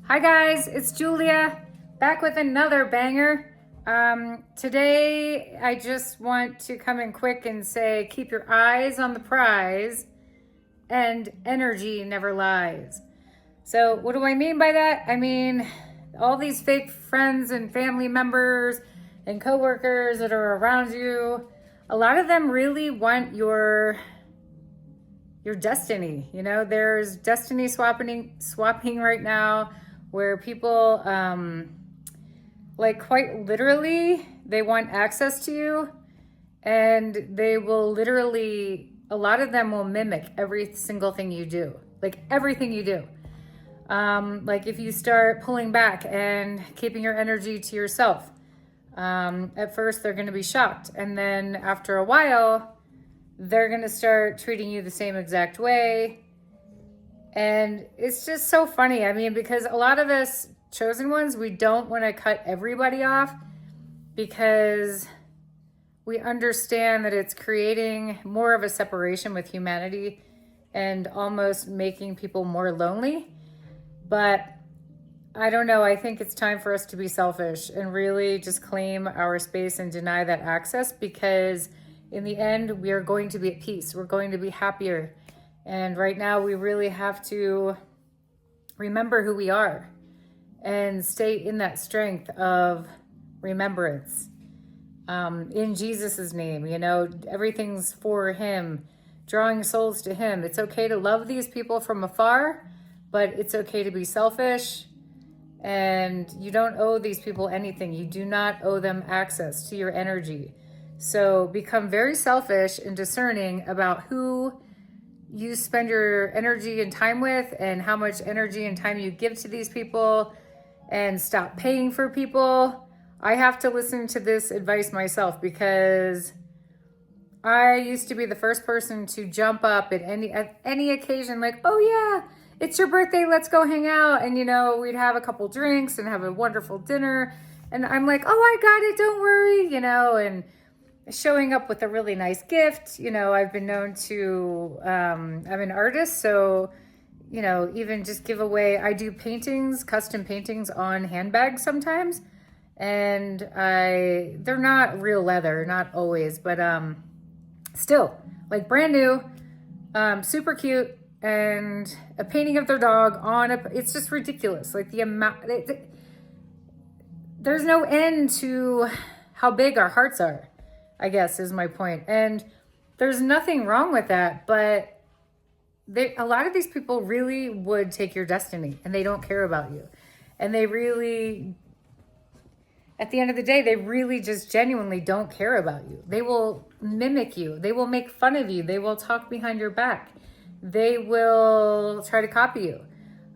Hi guys, it's Julia, back with another banger. Today I just want to come in quick and say keep your eyes on the prize and energy never lies. So what do I mean by that? I mean all these fake friends and family members and coworkers that are around you, a lot of them really want your destiny. You know, there's destiny swapping right now where people like quite literally they want access to you, and they will literally, a lot of them will mimic every single thing you do, like everything you do. Like if you start pulling back and keeping your energy to yourself, at first they're going to be shocked, and then after a while they're going to start treating you the same exact way. And it's just so funny. I mean, because a lot of us chosen ones, we don't want to cut everybody off because we understand that it's creating more of a separation with humanity and almost making people more lonely. But I don't know. I think it's time for us to be selfish and really just claim our space and deny that access, because in the end, we are going to be at peace. We're going to be happier. And right now, we really have to remember who we are and stay in that strength of remembrance. In Jesus's name, you know, everything's for Him, drawing souls to Him. It's okay to love these people from afar, but it's okay to be selfish. And you don't owe these people anything. You do not owe them access to your energy. So become very selfish and discerning about who you spend your energy and time with and how much energy and time you give to these people, and stop paying for people. I have to listen to this advice myself because I used to be the first person to jump up at any occasion, like, oh yeah, it's your birthday, let's go hang out. And you know, we'd have a couple drinks and have a wonderful dinner. And I'm like, oh, I got it, don't worry, you know, and showing up with a really nice gift. You know, I've been known to, I'm an artist, so, you know, even just give away, I do paintings, custom paintings on handbags sometimes. And they're not real leather, not always, but still, like brand new, super cute, and a painting of their dog on it's just ridiculous. Like the amount, there's no end to how big our hearts are, I guess is my point. And there's nothing wrong with that, but a lot of these people really would take your destiny, and they don't care about you. And they really, at the end of the day, they really just genuinely don't care about you. They will mimic you. They will make fun of you. They will talk behind your back. They will try to copy you.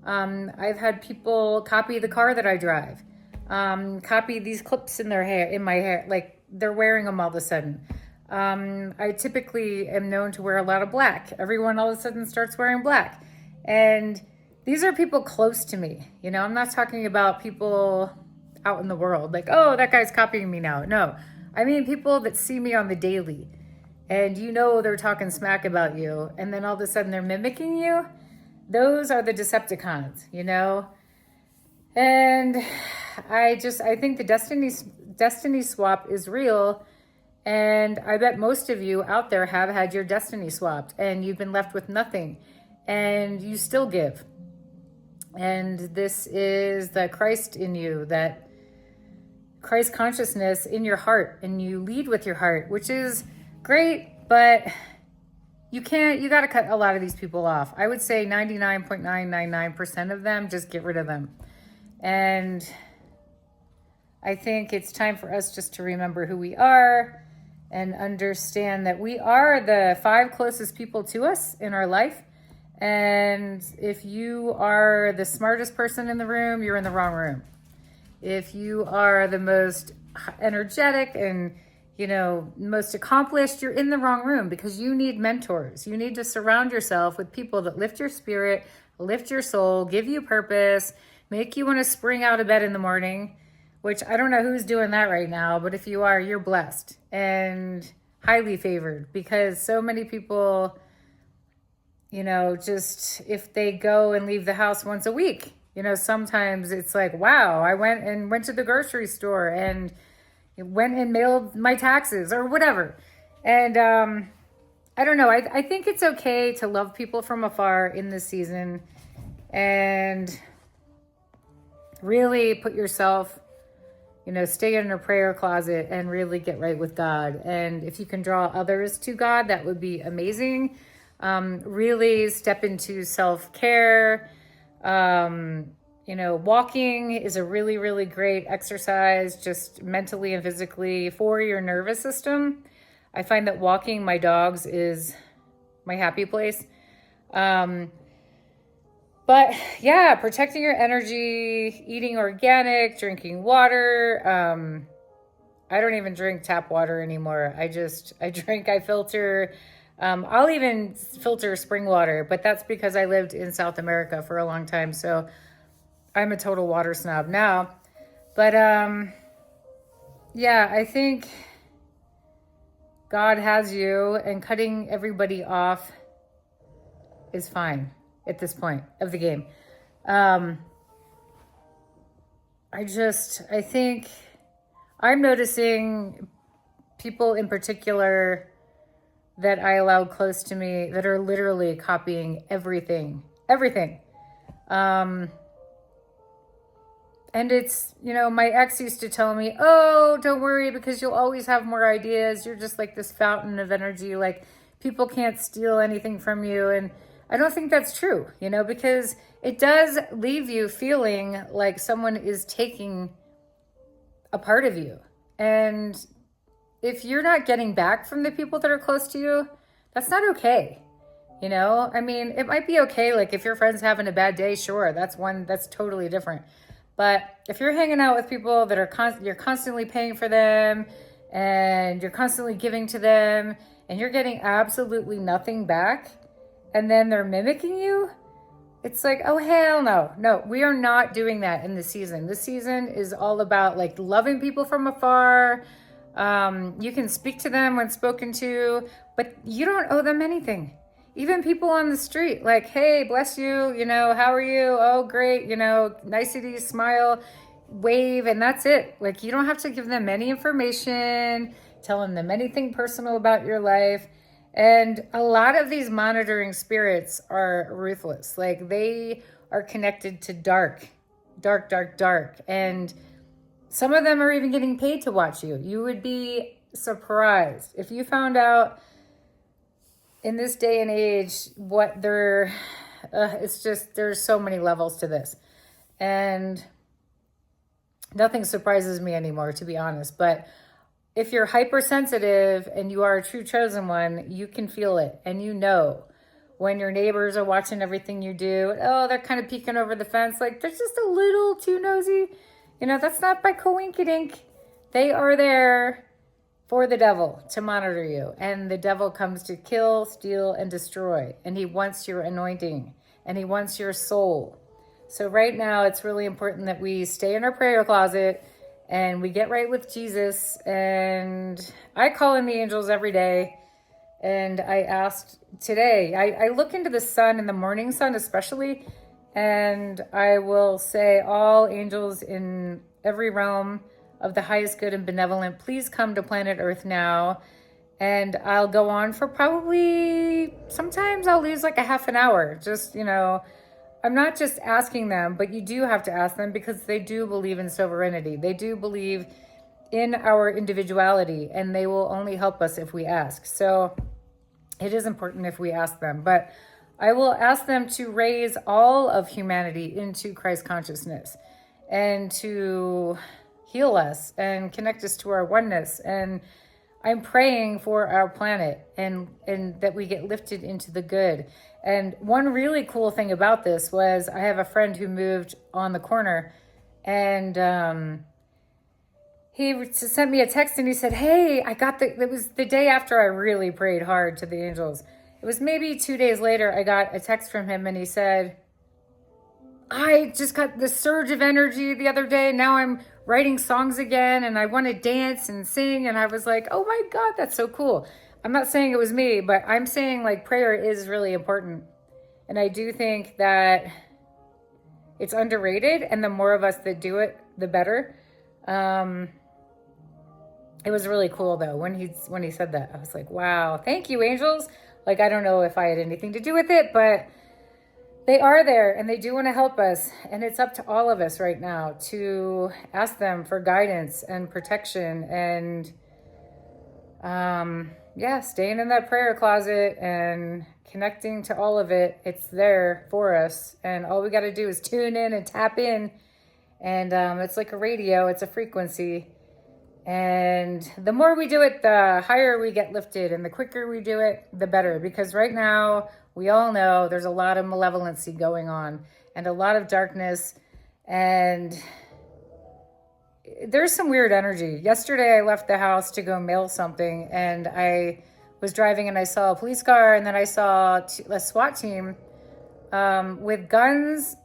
I've had people copy the car that I drive, copy these clips in my hair, like they're wearing them all of a sudden. I typically am known to wear a lot of black. Everyone all of a sudden starts wearing black. And these are people close to me. You know, I'm not talking about people out in the world, like, oh, that guy's copying me now. No, I mean people that see me on the daily, and you know they're talking smack about you, and then all of a sudden they're mimicking you. Those are the Decepticons, you know? And I think the destiny swap is real, and I bet most of you out there have had your destiny swapped, and you've been left with nothing, and you still give. And this is the Christ in you, that Christ consciousness in your heart, and you lead with your heart, which is great, but you got to cut a lot of these people off. I would say 99.999% of them, just get rid of them. And I think it's time for us just to remember who we are and understand that we are the 5 closest people to us in our life. And if you are the smartest person in the room, you're in the wrong room. If you are the most energetic and, you know, most accomplished, you're in the wrong room, because you need mentors. You need to surround yourself with people that lift your spirit, lift your soul, give you purpose, make you want to spring out of bed in the morning, which I don't know who's doing that right now, but if you are, you're blessed and highly favored, because so many people, you know, just if they go and leave the house once a week, You know, sometimes it's like, wow, I went to the grocery store and went and mailed my taxes or whatever. And I don't know. I think it's okay to love people from afar in this season and really put yourself, you know, stay in a prayer closet and really get right with God. And if you can draw others to God, that would be amazing. Really step into self-care. You know, walking is a really, really great exercise, just mentally and physically for your nervous system. I find that walking my dogs is my happy place. But yeah, protecting your energy, eating organic, drinking water. I don't even drink tap water anymore. I filter. I'll even filter spring water, but that's because I lived in South America for a long time. So I'm a total water snob now. But yeah, I think God has you, and cutting everybody off is fine at this point of the game. I think I'm noticing people in particular that I allow close to me that are literally copying everything. And it's, you know, my ex used to tell me, oh, don't worry because you'll always have more ideas. You're just like this fountain of energy. Like people can't steal anything from you. And I don't think that's true, you know, because it does leave you feeling like someone is taking a part of you. And if you're not getting back from the people that are close to you, that's not okay. You know, I mean, it might be okay. Like if your friend's having a bad day, sure, that's totally different. But if you're hanging out with people that are you're constantly paying for them and you're constantly giving to them and you're getting absolutely nothing back and then they're mimicking you, it's like, oh, hell no. No, we are not doing that in this season. This season is all about like loving people from afar. You can speak to them when spoken to, but you don't owe them anything. Even people on the street, like, hey, bless you, you know, how are you? Oh, great, you know, nicety, smile, wave, and that's it. Like, you don't have to give them any information, telling them anything personal about your life. And a lot of these monitoring spirits are ruthless. Like, they are connected to dark. And some of them are even getting paid to watch you. You would be surprised if you found out in this day and age what it's just, there's so many levels to this. And nothing surprises me anymore, to be honest. But if you're hypersensitive and you are a true chosen one, you can feel it. And you know when your neighbors are watching everything you do, oh, they're kind of peeking over the fence, like they're just a little too nosy. You know, that's not by coinkydink. They are there for the devil to monitor you. And the devil comes to kill, steal, and destroy. And he wants your anointing. And he wants your soul. So right now, it's really important that we stay in our prayer closet and we get right with Jesus. And I call in the angels every day. And I asked today, I look into the sun, in the morning sun especially, and I will say, all angels in every realm of the highest good and benevolent, please come to planet Earth now. And I'll go on for probably, sometimes I'll lose like a half an hour. Just, you know, I'm not just asking them, but you do have to ask them because they do believe in sovereignty. They do believe in our individuality, and they will only help us if we ask. So it is important if we ask them. But I will ask them to raise all of humanity into Christ consciousness and to heal us and connect us to our oneness. And I'm praying for our planet and that we get lifted into the good. And one really cool thing about this was I have a friend who moved on the corner, and he sent me a text and he said, hey, it was the day after I really prayed hard to the angels. It was maybe 2 days later, I got a text from him and he said, I just got this surge of energy the other day. Now I'm writing songs again and I want to dance and sing. And I was like, oh my God, that's so cool. I'm not saying it was me, but I'm saying like prayer is really important. And I do think that it's underrated, and the more of us that do it, the better. It was really cool though when he said that. I was like, wow, thank you, angels. Like, I don't know if I had anything to do with it, but they are there and they do want to help us. And it's up to all of us right now to ask them for guidance and protection and staying in that prayer closet and connecting to all of it. It's there for us. And all we got to do is tune in and tap in. And it's like a radio, it's a frequency. And the more we do it, the higher we get lifted, and the quicker we do it, the better. Because right now, we all know there's a lot of malevolency going on and a lot of darkness, and there's some weird energy. Yesterday, I left the house to go mail something, and I was driving and I saw a police car, and then I saw a SWAT team with guns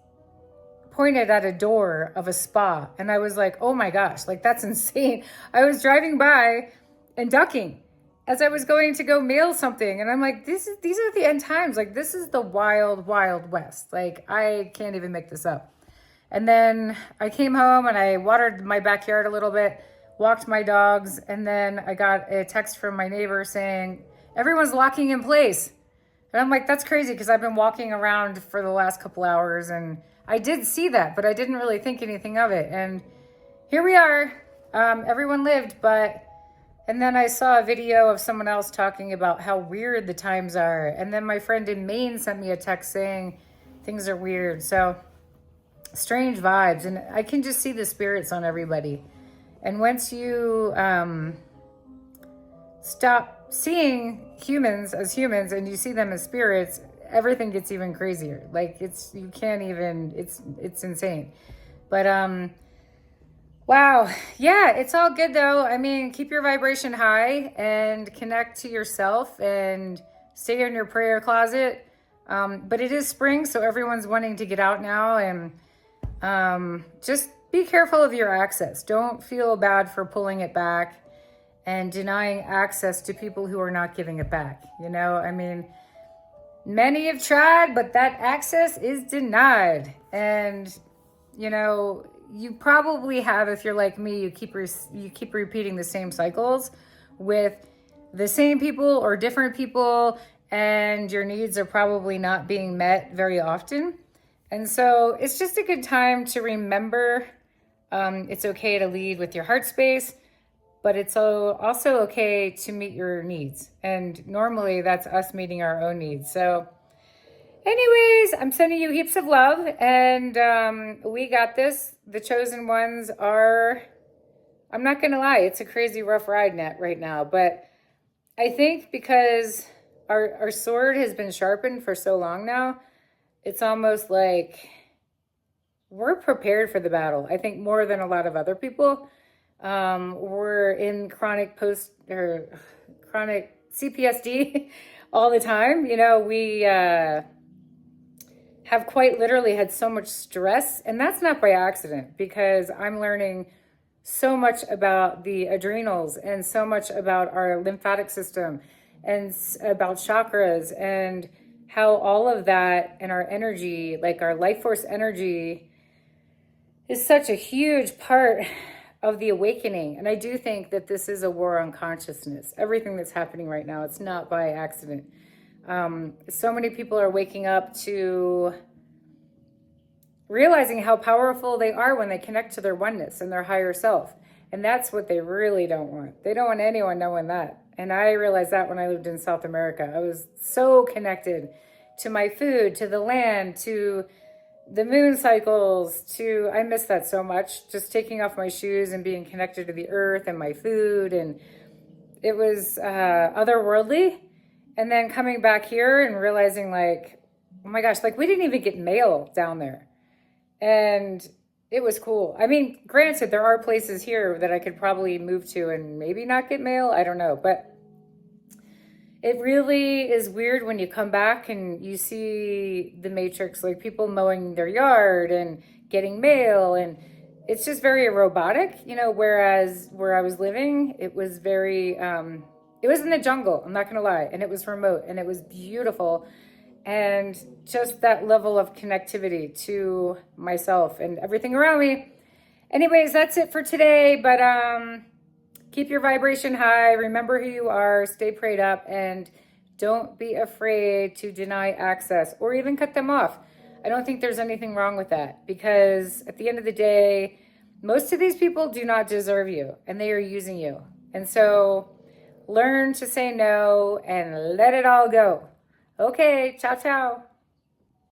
pointed at a door of a spa. And I was like, oh my gosh, like that's insane. I was driving by and ducking as I was going to go mail something. And I'm like, these are the end times. Like, this is the wild, wild west. Like, I can't even make this up. And then I came home and I watered my backyard a little bit, walked my dogs. And then I got a text from my neighbor saying, everyone's locking in place. And I'm like, that's crazy, because I've been walking around for the last couple hours and I did see that, but I didn't really think anything of it. And here we are. Everyone lived, and then I saw a video of someone else talking about how weird the times are. And then my friend in Maine sent me a text saying things are weird. So strange vibes. And I can just see the spirits on everybody. And once you stop seeing humans as humans and you see them as spirits, everything gets even crazier. Like, it's insane. But wow. Yeah, it's all good though. I mean, keep your vibration high and connect to yourself and stay in your prayer closet. But it is spring, so everyone's wanting to get out now, and just be careful of your access. Don't feel bad for pulling it back and denying access to people who are not giving it back. You know, I mean, many have tried, but that access is denied. And, you know, you probably have, if you're like me, you keep repeating the same cycles with the same people or different people, and your needs are probably not being met very often. And so it's just a good time to remember it's okay to lead with your heart space, but it's also okay to meet your needs. And normally that's us meeting our own needs. So anyways, I'm sending you heaps of love, and we got this. The chosen ones are, I'm not going to lie, it's a crazy rough ride net right now. But I think because our sword has been sharpened for so long now, it's almost like we're prepared for the battle. I think more than a lot of other people. We're in chronic CPSD all the time. You know, we have quite literally had so much stress, and that's not by accident, because I'm learning so much about the adrenals and so much about our lymphatic system and about chakras and how all of that and our energy, like our life force energy, is such a huge part of the awakening. And I do think that this is a war on consciousness. Everything that's happening right now, it's not by accident. So many people are waking up to realizing how powerful they are when they connect to their oneness and their higher self. And that's what they really don't want. They don't want anyone knowing that. And I realized that when I lived in South America. I was so connected to my food, to the land, to the moon cycles, I miss that so much. Just taking off my shoes and being connected to the earth and my food. And it was otherworldly. And then coming back here and realizing, like, oh my gosh, like, we didn't even get mail down there. And it was cool. I mean, granted, there are places here that I could probably move to and maybe not get mail. I don't know. But it really is weird when you come back and you see the matrix, like people mowing their yard and getting mail. And it's just very robotic, you know, whereas where I was living, it was very, it was in the jungle, I'm not going to lie. And it was remote and it was beautiful. and just that level of connectivity to myself and everything around me. Anyways, that's it for today, but keep your vibration high. Remember who you are, stay prayed up, and don't be afraid to deny access or even cut them off. I don't think there's anything wrong with that, because at the end of the day, most of these people do not deserve you and they are using you. And so learn to say no and let it all go. Okay, ciao, ciao.